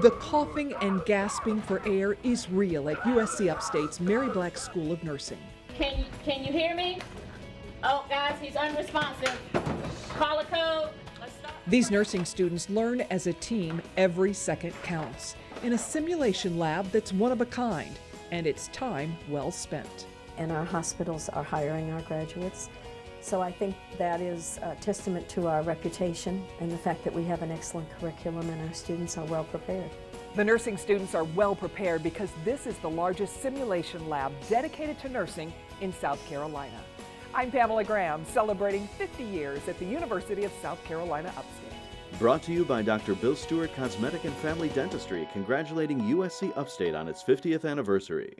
The coughing and gasping for air is real at USC Upstate's Mary Black School of Nursing. Can you hear me? Oh, guys, he's unresponsive. Call a code. Let's start. These nursing students learn as a team. Every second counts in a simulation lab that's one of a kind, and it's time well spent. And our hospitals are hiring our graduates. So I think that is a testament to our reputation and the fact that we have an excellent curriculum and our students are well prepared. The nursing students are well prepared because this is the largest simulation lab dedicated to nursing in South Carolina. I'm Pamela Graham, celebrating 50 years at the University of South Carolina Upstate. Brought to you by Dr. Bill Stewart Cosmetic and Family Dentistry, congratulating USC Upstate on its 50th anniversary.